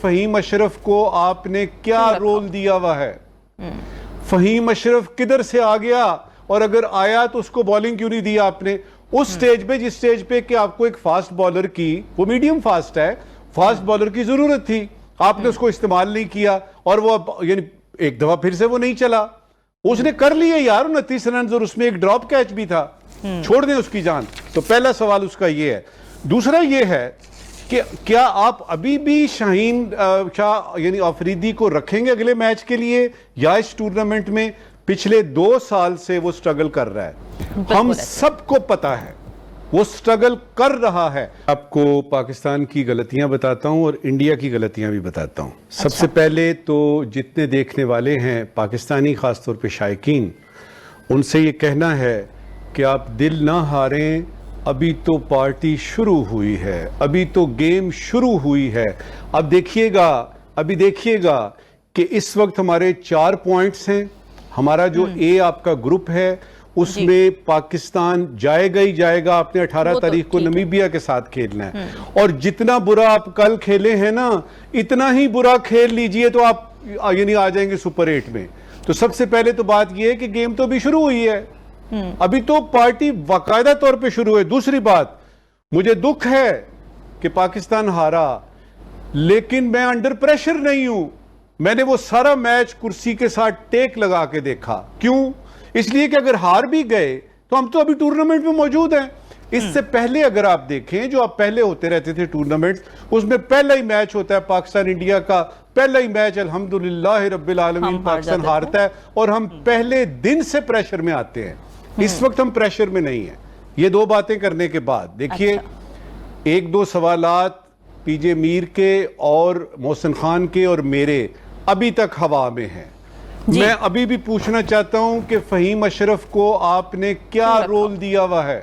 فہیم اشرف کو آپ نے کیا رول دیا ہوا ہے؟ فہیم اشرف کدھر سے آ گیا؟ اور اگر آیا تو اس کو بالنگ کیوں نہیں دیا آپ نے اس سٹیج پہ، جس سٹیج پہ کہ آپ کو ایک فاسٹ بالر کی، وہ میڈیم فاسٹ ہے، فاسٹ بالر کی ضرورت تھی، آپ نے اس کو استعمال نہیں کیا، اور وہ یعنی ایک دفعہ پھر سے وہ نہیں چلا، اس نے کر لیے یار 29 رنز، اور اس میں ایک ڈراپ کیچ بھی تھا، چھوڑ دیں اس کی جان۔ تو پہلا سوال اس کا یہ ہے۔ دوسرا یہ ہے کہ کیا آپ ابھی بھی شاہین شاہ یعنی آفریدی کو رکھیں گے اگلے میچ کے لیے، یا اس ٹورنامنٹ میں پچھلے 2 سال سے وہ سٹرگل کر رہا ہے، ہم سب کو پتا ہے وہ سٹرگل کر رہا ہے۔ آپ کو پاکستان کی غلطیاں بتاتا ہوں اور انڈیا کی غلطیاں بھی بتاتا ہوں۔ سب سے پہلے تو جتنے دیکھنے والے ہیں پاکستانی، خاص طور پہ شائقین، ان سے یہ کہنا ہے کہ آپ دل نہ ہاریں، ابھی تو پارٹی شروع ہوئی ہے، ابھی تو گیم شروع ہوئی ہے۔ اب دیکھیے گا کہ اس وقت ہمارے 4 پوائنٹس ہیں، ہمارا جو اے آپ کا گروپ ہے اس میں پاکستان جائے گا ہی جائے گا۔ آپ نے 18 تاریخ کو نمیبیا کے ساتھ کھیلنا ہے، اور جتنا برا آپ کل کھیلے ہیں نا، اتنا ہی برا کھیل لیجئے تو آپ یعنی آ جائیں گے سپر 8 میں۔ تو سب سے پہلے تو بات یہ ہے کہ گیم تو ابھی شروع ہوئی ہے، ابھی تو پارٹی باقاعدہ طور پہ شروع ہے۔ دوسری بات، مجھے دکھ ہے کہ پاکستان ہارا، لیکن میں انڈر پریشر نہیں ہوں۔ میں نے وہ سارا میچ کرسی کے ساتھ ٹیک لگا کے دیکھا۔ کیوں؟ اس لیے کہ اگر ہار بھی گئے تو ہم تو ابھی ٹورنامنٹ میں موجود ہیں۔ اس سے پہلے اگر آپ دیکھیں، جو آپ پہلے ہوتے رہتے تھے ٹورنامنٹ، اس میں پہلا ہی میچ ہوتا ہے پاکستان انڈیا کا، پہلا ہی میچ الحمدللہ رب العالمین پاکستان ہارتا ہے، اور ہم پہلے دن سے پریشر میں آتے ہیں۔ اس وقت ہم پریشر میں نہیں ہیں۔ یہ 2 باتیں کرنے کے بعد دیکھیے، 1-2 سوالات پی جے میر کے اور محسن خان کے اور میرے ابھی تک ہوا میں ہیں۔ میں ابھی بھی پوچھنا چاہتا ہوں کہ فہیم اشرف کو آپ نے کیا رول دیا ہوا ہے؟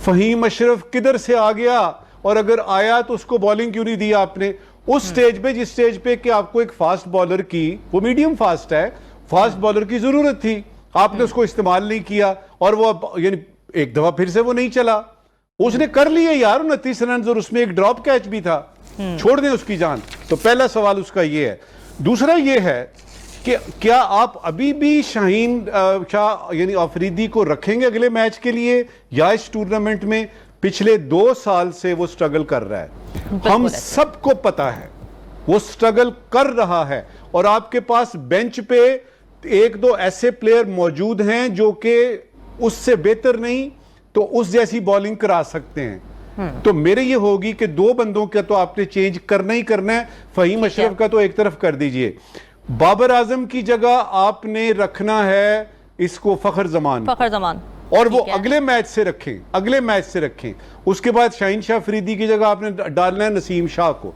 فہیم اشرف کدھر سے آ گیا؟ اور اگر آیا تو اس کو بالنگ کیوں نہیں دیا آپ نے اس سٹیج پہ، جس سٹیج پہ کہ آپ کو ایک فاسٹ بالر کی، وہ میڈیم فاسٹ ہے، فاسٹ بالر کی ضرورت تھی، آپ نے اس کو استعمال نہیں کیا، اور وہ یعنی ایک دفعہ پھر سے وہ نہیں چلا، اس نے کر لیے یار 29 رنز، اور اس میں ایک ڈراپ کیچ بھی تھا، چھوڑ دیں اس کی جان۔ تو پہلا سوال اس کا یہ ہے۔ دوسرا یہ ہے کہ کیا آپ ابھی بھی شاہین شاہ یعنی آفریدی کو رکھیں گے اگلے میچ کے لیے، یا اس ٹورنامنٹ میں پچھلے 2 سال سے وہ سٹرگل کر رہا ہے، ہم سب کو پتا ہے وہ سٹرگل کر رہا ہے، اور آپ کے پاس بینچ پہ 1-2 ایسے پلیئر موجود ہیں جو کہ اس سے بہتر نہیں تو اس جیسی بالنگ کرا سکتے ہیں۔ تو میرے یہ ہوگی کہ 2 بندوں کا تو آپ نے چینج کرنا ہی کرنا ہے۔ فہیم اشرف کا تو ایک طرف کر دیجئے، بابر اعظم کی جگہ آپ نے رکھنا ہے اس کو فخر زمان، اور وہ اگلے میچ سے رکھیں، اس کے بعد شاہین شاہ فریدی کی جگہ آپ نے ڈالنا ہے نسیم شاہ کو۔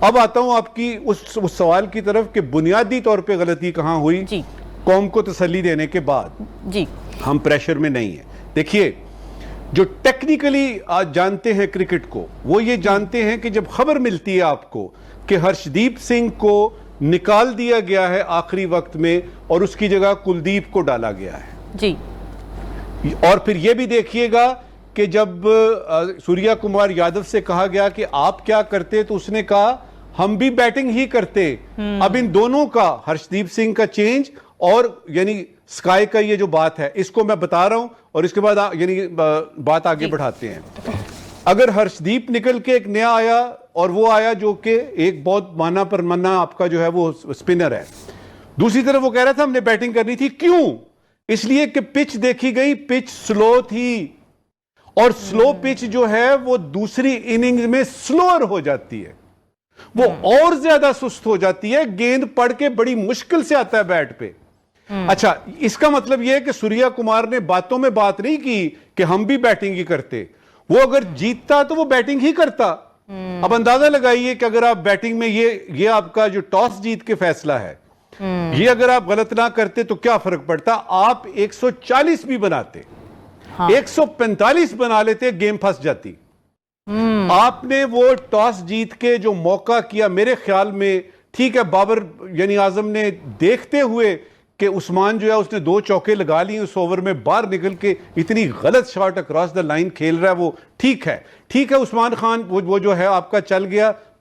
اب آتا ہوں آپ کی اس سوال کی طرف کہ بنیادی طور پہ غلطی کہاں ہوئی۔ قوم کو تسلی دینے کے بعد ہم پریشر میں نہیں ہیں۔ دیکھیے، جو ٹیکنیکلی آج جانتے ہیں کرکٹ کو، وہ یہ جانتے ہیں کہ جب خبر ملتی ہے آپ کو کہ ہرشدیپ سنگھ کو نکال دیا گیا ہے آخری وقت میں، اور اس کی جگہ کلدیپ کو ڈالا گیا ہے، اور پھر یہ بھی دیکھیے گا کہ جب سوریا کمار یادو سے کہا گیا کہ آپ کیا کرتے، تو اس نے کہا ہم بھی بیٹنگ ہی کرتے۔ اب ان دونوں کا، ہرشدیپ سنگھ کا چینج اور یعنی سکائی کا یہ جو بات ہے، اس کو میں بتا رہا ہوں، اور اس کے بعد یعنی بات آگے بڑھاتے ہیں۔ اگر ہرشدیپ نکل کے ایک نیا آیا، اور وہ آیا جو کہ ایک بہت مانا پر مانا آپ کا جو ہے وہ سپنر ہے، دوسری طرف وہ کہہ رہا تھا ہم نے بیٹنگ کرنی تھی۔ کیوں؟ اس لیے کہ پچ دیکھی گئی، پچ سلو تھی، اور سلو پچ جو ہے وہ دوسری اننگ میں سلوور ہو جاتی ہے، وہ اور زیادہ سست ہو جاتی ہے، گیند پڑ کے بڑی مشکل سے آتا ہے بیٹ پہ۔ اچھا، اس کا مطلب یہ ہے کہ سوریا کمار نے باتوں میں بات نہیں کی کہ ہم بھی بیٹنگ ہی کرتے، وہ اگر جیتتا تو وہ بیٹنگ ہی کرتا۔ اب اندازہ لگائیے کہ اگر آپ بیٹنگ میں یہ آپ کا جو ٹاس جیت کے فیصلہ ہے، یہ اگر آپ غلط نہ کرتے تو کیا فرق پڑتا؟ آپ 140 بھی بناتے، 145 بنا لیتے، گیم پھنس جاتی۔ آپ نے وہ ٹاس جیت کے جو موقع کیا، میرے خیال میں ٹھیک ہے، بابر یعنی اعظم نے دیکھتے ہوئے کہ عثمان جو ہے اس نے 2 چوکے لگا لی اس اوور میں، باہر نکل کے اتنی غلط شاٹ اکراس دا لائن کھیل رہا ہے، وہ ٹھیک ہے عثمان خان وہ جو ہے آپ کا چل گیا،